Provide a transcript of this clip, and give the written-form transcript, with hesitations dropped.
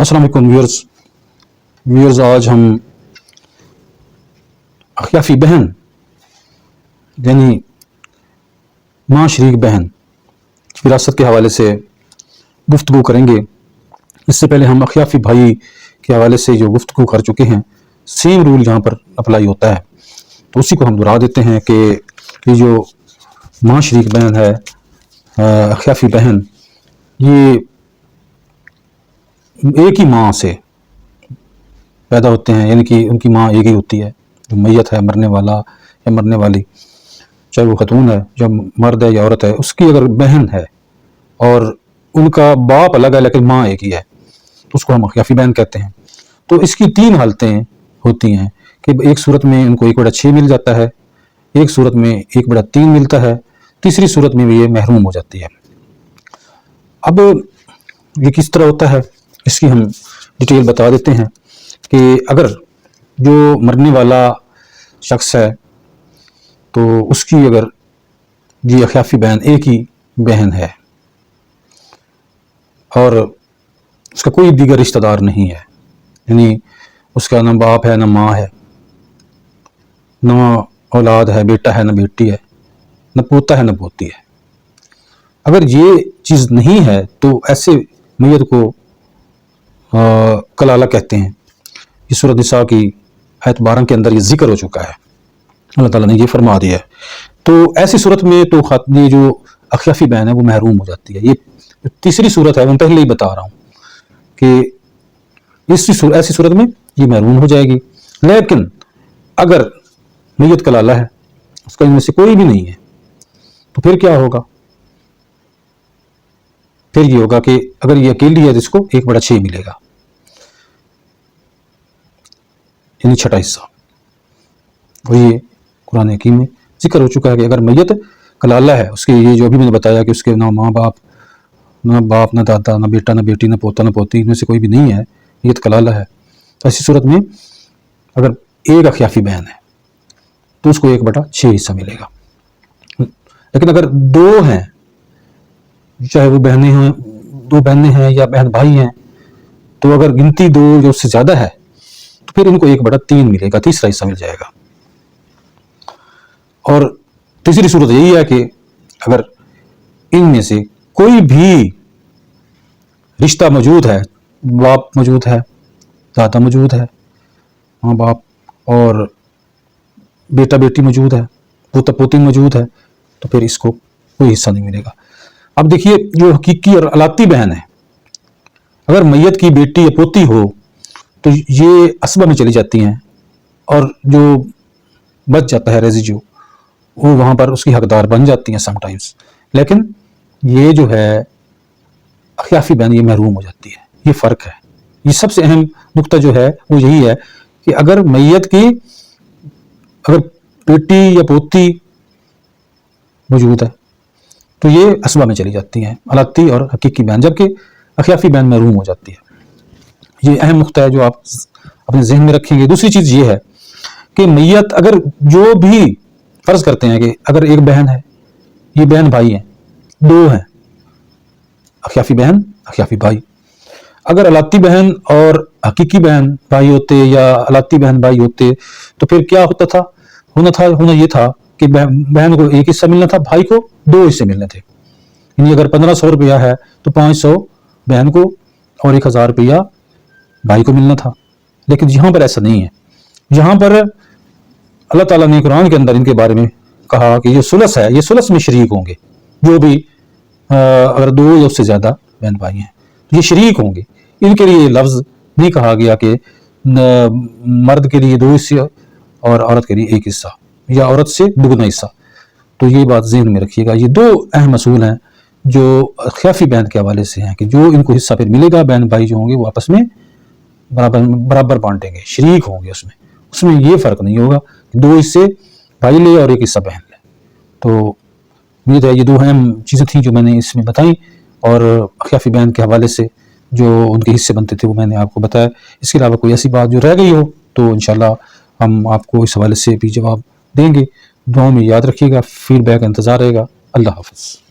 अस्सलाम वालेकुम व्यूअर्स, आज हम अखियाफी बहन यानी माँ शरीक बहन विरासत के हवाले से गुफ्तगू करेंगे। इससे पहले हम अखियाफी भाई के हवाले से जो गुफ्तगू कर चुके हैं, सेम रूल यहाँ पर अप्लाई होता है, तो उसी को हम दोहरा देते हैं कि ये जो माँ शरीक बहन है, अखियाफी बहन, ये एक ही माँ से पैदा होते हैं, यानी कि उनकी माँ एक ही होती है। जो मैयत है, मरने वाला या मरने वाली, चाहे वो खतून है, जब मर्द है या औरत है, उसकी अगर बहन है और उनका बाप अलग है लेकिन माँ एक ही है, तो उसको हम अखियाफी बहन कहते हैं। तो इसकी तीन हालतें होती हैं कि एक सूरत में इनको 1/6 मिल जाता है, एक सूरत में 1/3 मिलता है, तीसरी सूरत में भी ये महरूम हो जाती है। अब ये किस तरह होता है, इसकी हम डिटेल बता देते हैं कि अगर जो मरने वाला शख्स है तो उसकी अगर ये अखियाफी बहन एक ही बहन है और उसका कोई दीगर रिश्तेदार नहीं है, यानी उसका ना बाप है, ना माँ है, ना औलाद है, बेटा है, ना बेटी है, ना पोता है, ना पोती है, अगर ये चीज़ नहीं है तो ऐसे मैयत को कलाला कहते हैं। इस सूरत निसा की आयत 12 के अंदर ये जिक्र हो चुका है, अल्लाह ताला ने ये फरमा दिया है। तो ऐसी सूरत में तो ये जो अखियाफी बहन है वो महरूम हो जाती है। ये तीसरी सूरत है, मैं पहले ही बता रहा हूँ कि ऐसी सूरत में ये महरूम हो जाएगी। लेकिन अगर मैयत कलाला है, उसका इनमें से कोई भी नहीं है, तो फिर क्या होगा? फिर ये होगा कि अगर ये अकेली है तो इसको 1/6 मिलेगा, यानी छठा हिस्सा। और ये कुरान हकीम में जिक्र हो चुका है कि अगर मैयत कलाला है, उसके ये जो भी मैंने बताया कि उसके ना माँ बाप, ना दादा, ना बेटा, ना बेटी, ना पोता, ना पोती, इनमें से कोई भी नहीं है, मैयत कलाला है, तो ऐसी सूरत में अगर एक अखियाफी बहन है तो उसको 1/6 हिस्सा मिलेगा। लेकिन अगर दो हैं, चाहे वो बहनें हैं, 2 बहनें हैं या बहन भाई हैं, तो अगर गिनती 2 या उससे ज्यादा है तो फिर इनको 1/3 मिलेगा, तीसरा हिस्सा मिल जाएगा। और तीसरी सूरत यही है कि अगर इनमें से कोई भी रिश्ता मौजूद है, बाप मौजूद है, दादा मौजूद है, माँ बाप और बेटा बेटी मौजूद है, पोता पोती मौजूद है, तो फिर इसको कोई हिस्सा नहीं मिलेगा। अब देखिए, जो हकीकी और अलाती बहन है, अगर मैयत की बेटी या पोती हो तो ये असबा में चली जाती हैं और जो बच जाता है रेजिड्यू वो वहाँ पर उसकी हकदार बन जाती हैं समटाइम्स। लेकिन ये जो है अखियाफी बहन, ये महरूम हो जाती है। ये फ़र्क है। ये सबसे अहम नुक्ता जो है वो यही है कि अगर मैयत की अगर बेटी या पोती मौजूद है तो ये असबा में चली जाती हैं, अलाती और हकीकी बहन, जबकि अखियाफी बहन महरूम हो जाती है। ये अहम नुक्ता है जो आप अपने जहन में रखेंगे। दूसरी चीज़ ये है कि मैयत अगर जो भी फर्ज करते हैं कि अगर एक बहन है, ये बहन भाई हैं, 2 हैं, अखियाफी बहन अखियाफी भाई, अगर अलाती बहन और हकीकी बहन भाई होते या अलाती बहन भाई होते तो फिर क्या होता था? होना ये था कि बहन को 1 हिस्सा मिलना था, भाई को 2 हिस्से मिलने थे। यानी अगर 1500 रुपया है तो 500 बहन को और 1000 रुपया भाई को मिलना था। लेकिन यहाँ पर ऐसा नहीं है। यहाँ पर अल्लाह ताला ने कुरान के अंदर इनके बारे में कहा कि ये सुलस है, ये सुलस में शरीक होंगे। जो भी अगर 2 या उससे ज्यादा बहन भाई हैं ये शरीक होंगे। इनके लिए लफ्ज नहीं कहा गया कि मर्द के लिए 2 हिस्से और औरत के लिए 1 हिस्सा या औरत से दुगना हिस्सा। तो ये बात ज़हन में रखिएगा। ये 2 अहम असूल हैं जो अखियाफी बहन के हवाले से हैं कि जो इनको हिस्सा फिर मिलेगा, बहन भाई जो होंगे वो आपस में बराबर बांटेंगे, शरीक होंगे। उसमें ये फ़र्क नहीं होगा 2 हिस्से भाई ले और 1 हिस्सा बहन ले। तो उम्मीद है ये 2 अहम चीज़ें थी जो मैंने इसमें बताई, और अखियाफी बहन के हवाले से जो उनके हिस्से बनते थे वो मैंने आपको बताया। इसके अलावा कोई ऐसी बात जो रह गई हो तो इंशाल्लाह हम आपको इस हवाले से भी जवाब देंगे। दुआओं में याद रखिएगा, फीडबैक का इंतज़ार रहेगा। अल्लाह हाफ़िज़।